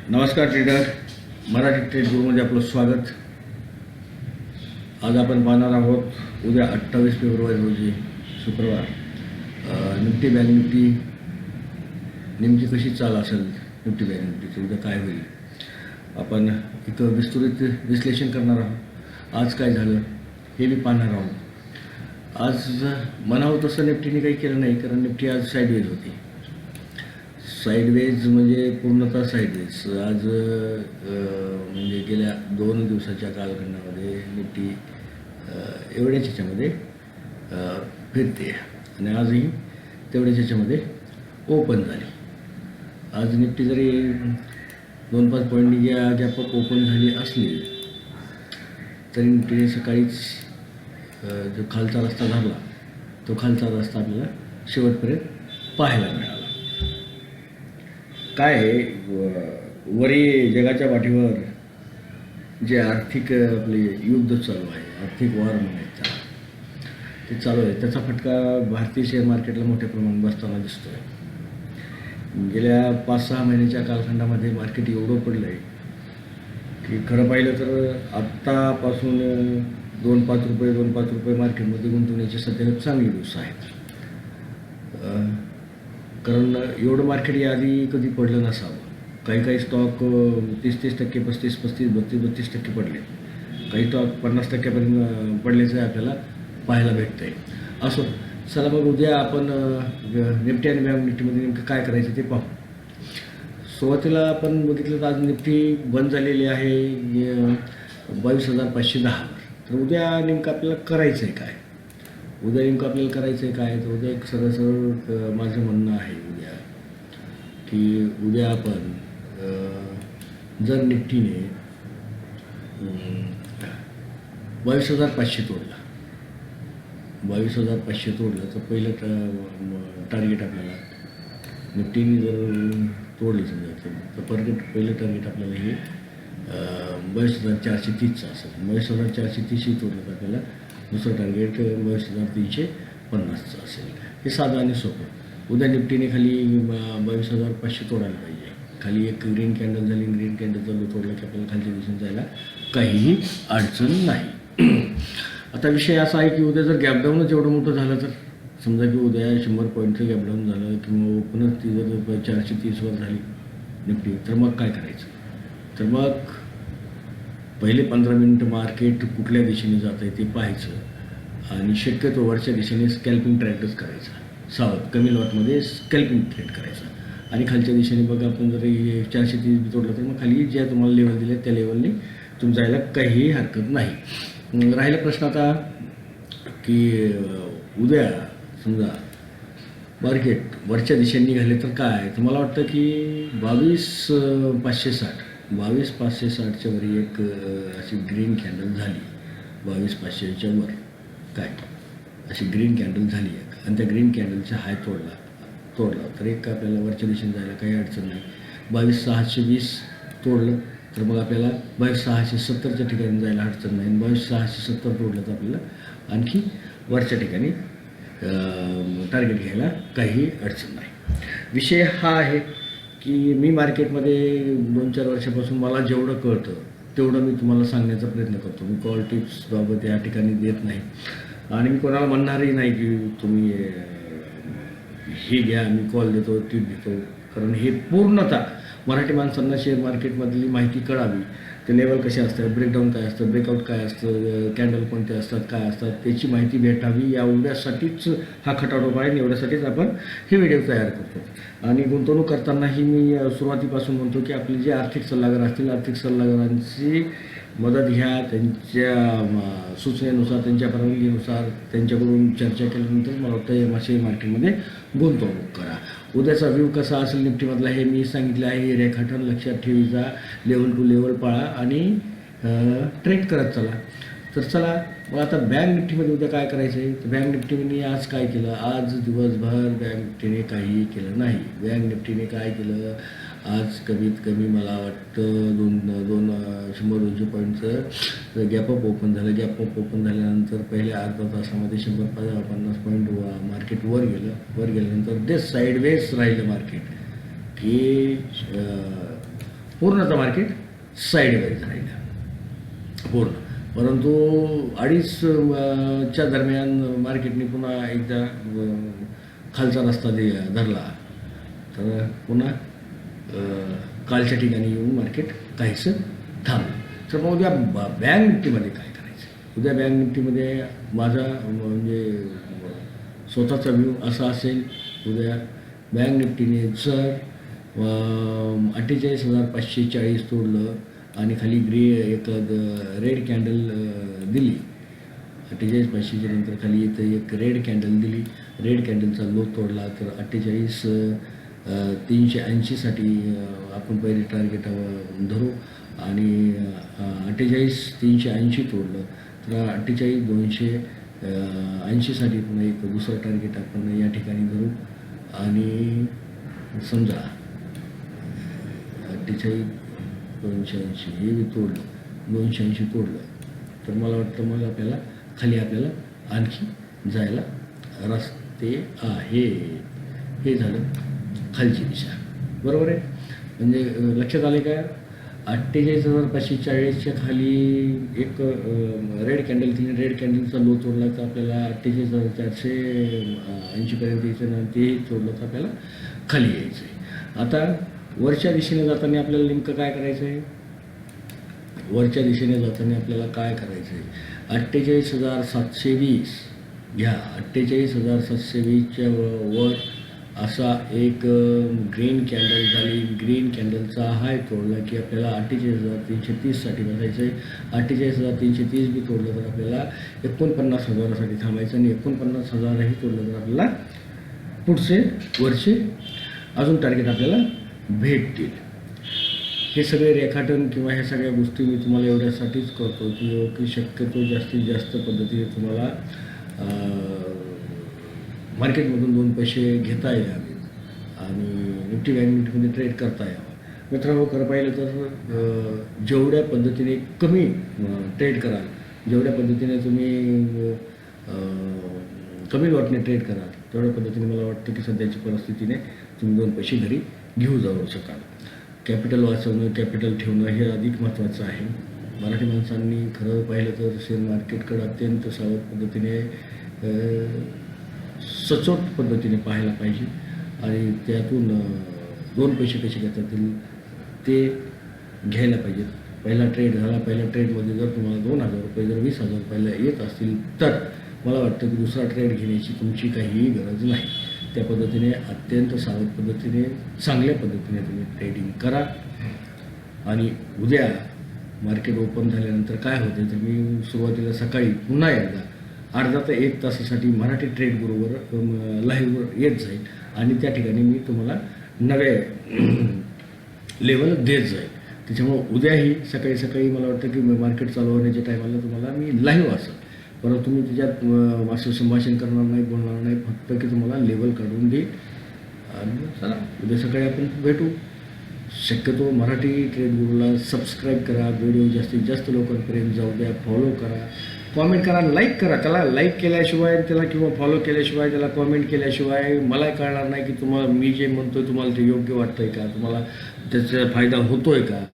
नमस्कार trader, Marathi trade गुरुमध्ये आपलं स्वागत. आज आपण पाहणार आहोत उद्या 28 फेब्रुवारी रोजी शुक्रवार निफ्टी बँक निफ्टी नेमकी कशी चाल असेल. निफ्टी बँक निफ्टीचं उद्या काय होईल आपण एक विस्तृत विश्लेषण करणार आहोत. आज काय झालं हे मी पाहणार आहोत. आज म्हणावं तसं निफ्टीने काही केलं नाही, कारण निफ्टी आज साईडवेज होती. साईडवेज म्हणजे पूर्णतः साईडवेज. आज म्हणजे गेल्या 2 दिवसाच्या कालखंडामध्ये निफ्टी एवढ्याच ह्याच्यामध्ये फिरते आणि आजही तेवढ्याच ह्याच्यामध्ये ओपन झाली. आज निफ्टी जरी 2-5 पॉईंटनी गॅपअप ओपन झाली असली तरी निफ्टीने सकाळीच जो खालचा रस्ता धरला तो खालचा रस्ता आपल्याला शेवटपर्यंत पाहायला मिळाला. काय आहे, वरी जगाच्या पाठीवर जे आर्थिक आपले युद्ध चालू आहे, आर्थिक वॉर म्हणायचं ते चालू आहे, त्याचा फटका भारतीय शेअर मार्केटला मोठ्या प्रमाणात बसताना दिसतो आहे. गेल्या 5-6 महिन्याच्या कालखंडामध्ये मार्केट एवढं पडलं आहे की खरं पाहिलं तर आत्तापासून 2-5 रुपये मार्केटमध्ये गुंतवण्याचे सध्या चांगले दिवस आहेत. कारण एवढं मार्केट याआधी कधी पडलं नसावं. काही स्टॉक 30% 35% 32% पडले. काही स्टॉक 50% पडल्याचं आपल्याला पाहायला भेटतं आहे. असो, चला मग उद्या आपण निफ्टी आणि बँक निफ्टीमध्ये नेमकं काय करायचं ते पाहू. सुरुवातीला आपण बघितलं तर आज निफ्टी बंद झालेली आहे 22,510. तर उद्या नेमकं आपल्याला करायचं आहे काय, उद्या नेमकं आपल्याला करायचं आहे काय, तर उद्या एक सरळ माझं म्हणणं आहे उद्या की उद्या आपण जर निफ्टीने 22,500 तोडला, 22,500 तोडलं तर पहिलं टार्गेट आपल्याला निफ्टीने जर तोडलं समजा तर पहिलं टार्गेट आपल्याला हे 22,430चं असेल. 22,430 तोडलं तर आपल्याला दुसरं टार्गेट 22,350चं असेल. हे साधं आणि सोपं. उद्या निफ्टीने खाली 22,500 तोडायला पाहिजे. खाली एक ग्रीन कॅन्डल झाली, ग्रीन कॅन्डल चालू तोडलं की आपल्याला खालच्या दिशेने जायला काहीही अडचण नाही. आता विषय असा आहे की उद्या जर गॅपडाऊनच एवढं मोठं झालं तर समजा की उद्या 100 पॉईंटचं गॅपडाऊन झालं किंवा ओपनच ती जर 430वर झाली निफ्टी, तर मग काय करायचं. तर मग पहिले 15 मिनिटं मार्केट कुठल्या दिशेने जात आहे ते पाहायचं आणि शक्यतो वरच्या दिशेने स्कॅल्पिंग ट्रेडच करायचा. सावध कमी लॉटमध्ये स्कॅल्पिंग ट्रेड करायचा आणि खालच्या दिशेने बघा आपण जर 430 तोडलं तर मग खाली ज्या तुम्हाला लेवल दिल्या त्या लेवलने तुम्ही जायला काहीही हरकत नाही. राहिला प्रश्न आता की उद्या समजा मार्केट वरच्या दिशेने निघाले तर काय, तर मला वाटतं की 22,560च्या वरी एक अशी ग्रीन कॅन्डल झाली. 22,500च्या वर काय अशी ग्रीन कॅन्डल झाली एक आणि त्या ग्रीन कॅन्डलचा हाय तोडला तर एक आपल्याला वरच्या दिशेने जायला काही अडचण नाही. 22,620 तोडलं तर मग आपल्याला 22,670च्या ठिकाणी जायला अडचण नाही. 22,670 तोडलं तर आपल्याला आणखी वरच्या ठिकाणी टार्गेट घ्यायला काही अडचण नाही. विषय हा आहे की मी मार्केटमध्ये 2-4 वर्षापासून मला जेवढं कळतं तेवढं मी तुम्हाला सांगण्याचा प्रयत्न करतो. मी कॉल टिप्सबाबत या ठिकाणी देत नाही आणि मी कोणाला म्हणणारही नाही की तुम्ही हे घ्या, मी कॉल देतो टिप देतो. कारण हे पूर्णतः मराठी माणसांना शेअर मार्केटमधली माहिती कळावी. ते लेवल कसे असतात, ब्रेकडाऊन काय असतं, ब्रेकआउट काय असतं, कॅन्डल कोणते असतात, काय असतात, त्याची माहिती भेटावी एवढ्यासाठीच हा खटाटोप आहे आणि एवढ्यासाठीच आपण हे व्हिडिओ तयार करतो. आणि गुंतवणूक करतानाही मी सुरुवातीपासून म्हणतो की आपले जे आर्थिक सल्लागार असतील आर्थिक सल्लागारांची मदत घ्या. त्यांच्या सूचनेनुसार, त्यांच्या परवानगीनुसार, त्यांच्याकडून चर्चा केल्यानंतर मला वाटतं मासे मार्केटमध्ये गुंतवणूक करा. उद्याचा व्ह्यू कसा असेल निफ्टीमधला हे मी सांगितलं आहे. हे रेखाटन लक्षात ठेवीचा, लेवल टू लेवल पाळा आणि ट्रेड करत चला. तर चला मग आता बँक निफ्टीमध्ये उद्या काय करायचं आहे. तर बँक निफ्टीने आज काय केलं, आज दिवसभर बँक निफ्टीने काहीही केलं नाही. बँक निफ्टीने काय केलं, आज कमीत कमी मला वाटतं 100 पॉईंटचं गॅपअप ओपन झालं. गॅपअप ओपन झाल्यानंतर पहिल्या अर्धा तासामध्ये 150 पॉईंट मार्केट वर गेल्यानंतर ते साईडवेज राहिलं मार्केट की पूर्णतः मार्केट साईडवेज राहिलं पूर्ण. परंतु 2:30 च्या दरम्यान मार्केटने पुन्हा एकदा खालचा रस्ता धरला तर पुन्हा कालच्या ठिकाणी येऊन मार्केट काहीसं थांबलं. तर मग उद्या बँक निफ्टीमध्ये काय करायचं? उद्या बँक निफ्टीमध्ये माझा म्हणजे स्वतःचा व्ह्यू असा असेल, उद्या बँक निफ्टीने जर 48,540 तोडलं आणि खाली एक रेड कॅन्डल दिली, 48,500च्या नंतर खाली इथं एक रेड कॅन्डल दिली, रेड कॅन्डलचा लो तोडला तर 48,380साठी आपण पहिले टार्गेट धरू आणि 48,380 तोडलं तर 48,280साठी पुन्हा एक दुसरं टार्गेट आपण या ठिकाणी धरू आणि समजा 48,280 हे तोडलं, 280 तोडलं तर मला वाटतं मग आपल्याला आणखी जायला रस्ते आहे. हे झालं खालची दिशा, बरोबर आहे. म्हणजे लक्षात आले का? 48,540च्या खाली एक रेड कॅन्डल केली, रेड कॅन्डलचा लो तोडला तर आपल्याला 48,480पर्यंत यायचं ना, ते तोडलं तर आपल्याला खाली यायचं आहे. आता वरच्या दिशेने जाताना आपल्याला नेमकं काय करायचं आहे? वरच्या दिशेने जाताना आपल्याला काय करायचं आहे? 48,720 घ्या. 48,720च्या वर असा एक ग्रीन कॅन्डल झाली, ग्रीन कॅन्डलचा हाय तोडला की आपल्याला 48,330साठी बसायचं आहे. 48,330 बी तोडलं तर आपल्याला 49,000साठी थांबायचं आणि 49,000ही तोडलं तर आपल्याला पुढचे वरचे अजून टार्गेट आपल्याला भेटतील. हे सगळे रेखाटन किंवा ह्या सगळ्या गोष्टी मी तुम्हाला एवढ्यासाठीच करतो की शक्यतो जास्तीत जास्त पद्धतीने तुम्हाला मार्केटमधून 2 पैसे घेता यावेत आणि निफ्टी बँक निफ्टीमध्ये ट्रेड करता यावं. मित्रांनो, खरं पाहिलं तर जेवढ्या पद्धतीने कमी ट्रेड कराल, जेवढ्या पद्धतीने तुम्ही कमी लॉटने ट्रेड कराल, तेवढ्या पद्धतीने मला वाटतं की सध्याच्या परिस्थितीने तुम्ही 2 पैसे घरी घेऊ जाऊ शकाल. कॅपिटल वाचवणं, कॅपिटल ठेवणं हे अधिक महत्त्वाचं आहे. मराठी माणसांनी खरं पाहिलं तर शेअर मार्केटकडे अत्यंत सावध पद्धतीने सचोट पद्धतीने पाहायला पाहिजे आणि त्यातून 2 पैसे कसे घेता येतील ते घ्यायला पाहिजेत. पहिला ट्रेड झाला, पहिल्या ट्रेडमध्ये जर तुम्हाला 2,000 रुपये जर 20,000 रुपयाला येत असतील तर मला वाटतं की दुसरा ट्रेड घेण्याची तुमची काहीही गरज नाही. त्या पद्धतीने अत्यंत सावध पद्धतीने चांगल्या पद्धतीने तुम्ही ट्रेडिंग करा. आणि उद्या मार्केट ओपन झाल्यानंतर काय होते तर मी सुरुवातीला सकाळी पुन्हा एकदा अर्धा ते 1 तासासाठी मराठी ट्रेड बरोबर लाईव्हवर येत जाईल आणि त्या ठिकाणी मी तुम्हाला नवे लेवल देत जाईल. त्याच्यामुळं उद्याही सकाळी सकाळी मला वाटतं की मार्केट चालू होण्याच्या टायमाला तुम्हाला मी लाईव्ह असेल, परंतु तुम्ही त्याच्यात असं संभाषण करणार नाही, बोलणार नाही, फक्त की तुम्हाला लेवल काढून देईल. आणि चला उद्या सकाळी आपण भेटू. शक्यतो मराठी ट्रेड गुरुला सबस्क्राईब करा, व्हिडिओ जास्तीत जास्त लोकांपर्यंत जाऊ द्या, फॉलो करा, कॉमेंट करा, लाईक करा. त्याला लाईक केल्याशिवाय त्याला किंवा फॉलो केल्याशिवाय त्याला कॉमेंट केल्याशिवाय मला कळणार नाही की तुम्हाला मी जे म्हणतो तुम्हाला ते योग्य वाटतं आहे का, तुम्हाला त्याचा फायदा होतो आहे का.